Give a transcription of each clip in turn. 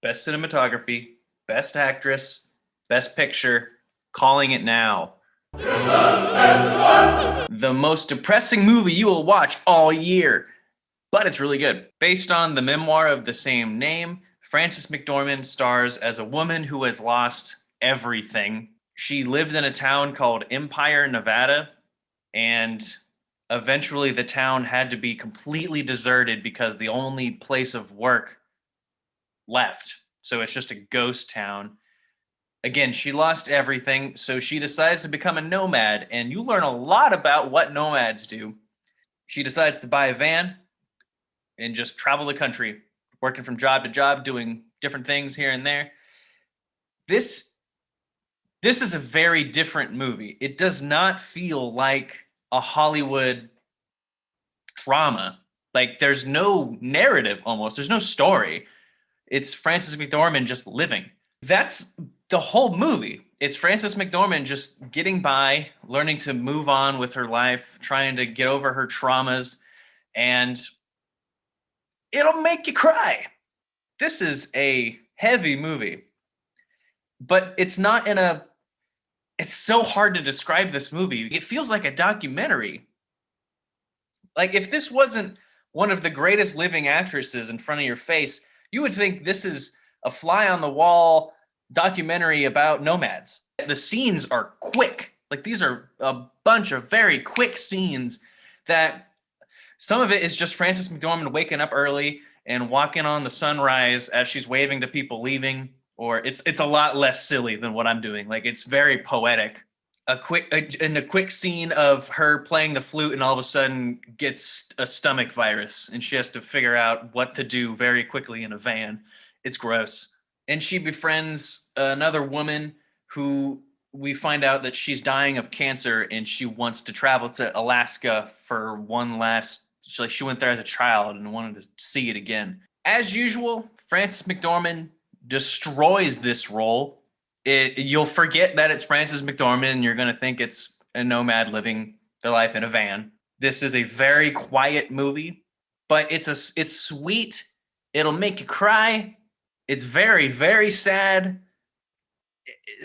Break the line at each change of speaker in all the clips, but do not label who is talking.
Best cinematography, best actress, best picture, calling it now. The most depressing movie you will watch all year, but it's really good. Based on the memoir of the same name, Frances McDormand stars as a woman who has lost everything. She lived in a town called Empire, Nevada, and eventually the town had to be completely deserted because the only place of work left. So it's just a ghost town. Again, she lost everything, so she decides to become a nomad, and you learn a lot about what nomads do. She decides to buy a van and just travel the country, working from job to job, doing different things here and there. This this is a very different movie. It does not feel like a Hollywood drama. Like there's no narrative almost. There's no story. It's Frances McDormand just living. That's the whole movie. It's Frances McDormand just getting by, learning to move on with her life, trying to get over her traumas, and it'll make you cry. This is a heavy movie, but it's not in a. It's so hard to describe this movie. It feels like a documentary. Like if this wasn't one of the greatest living actresses in front of your face, you would think this is a fly on the wall documentary about nomads. The scenes are quick. Like these are a bunch of very quick scenes that some of it is just Frances McDormand waking up early and walking on the sunrise as she's waving to people leaving, or it's a lot less silly than what I'm doing. Like it's very poetic. A quick scene of her playing the flute and all of a sudden gets a stomach virus and she has to figure out what to do very quickly in a van. It's gross. And she befriends another woman who we find out that she's dying of cancer and she wants to travel to Alaska for one last. She went there as a child and wanted to see it again. As usual, Frances McDormand destroys this role. You'll forget that it's Frances McDormand and you're going to think it's a nomad living their life in a van. This is a very quiet movie, but it's sweet. It'll make you cry. It's very, very sad.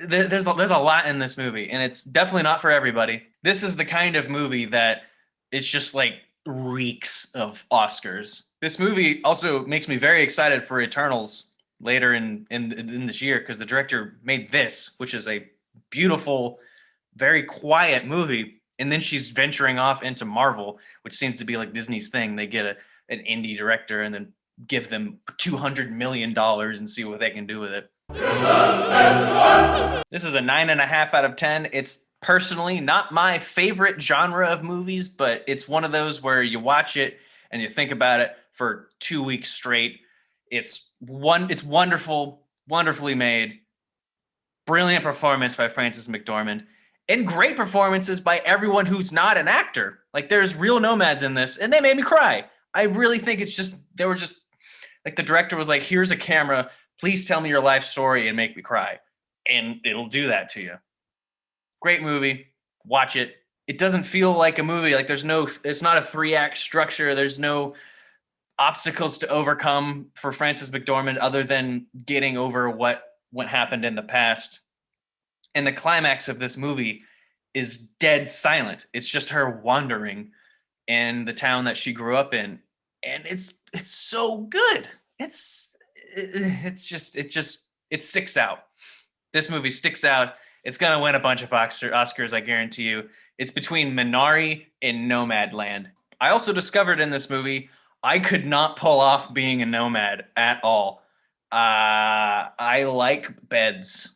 There's a lot in this movie, and it's definitely not for everybody. This is the kind of movie that it's just like reeks of Oscars. This movie also makes me very excited for Eternals later in this year because the director made this, which is a beautiful, very quiet movie, and then she's venturing off into Marvel, which seems to be like Disney's thing. They get an indie director and then give them $200 million and see what they can do with it. This is a 9.5 out of 10. It's personally not my favorite genre of movies, but it's one of those where you watch it and you think about it for 2 weeks straight. It's wonderful, wonderfully made. Brilliant performance by Frances McDormand. And great performances by everyone who's not an actor. Like there's real nomads in this, and they made me cry. I really think they were just like the director was like, here's a camera, please tell me your life story and make me cry. And it'll do that to you. Great movie. Watch it. It doesn't feel like a movie. Like it's not a 3-act structure. There's no obstacles to overcome for Frances McDormand other than getting over what happened in the past. And the climax of this movie is dead silent. It's just her wandering in the town that she grew up in. And it's so good. It sticks out. This movie sticks out. It's going to win a bunch of Oscars, I guarantee you. It's between Minari and Nomadland. I also discovered in this movie I could not pull off being a nomad at all. I like beds.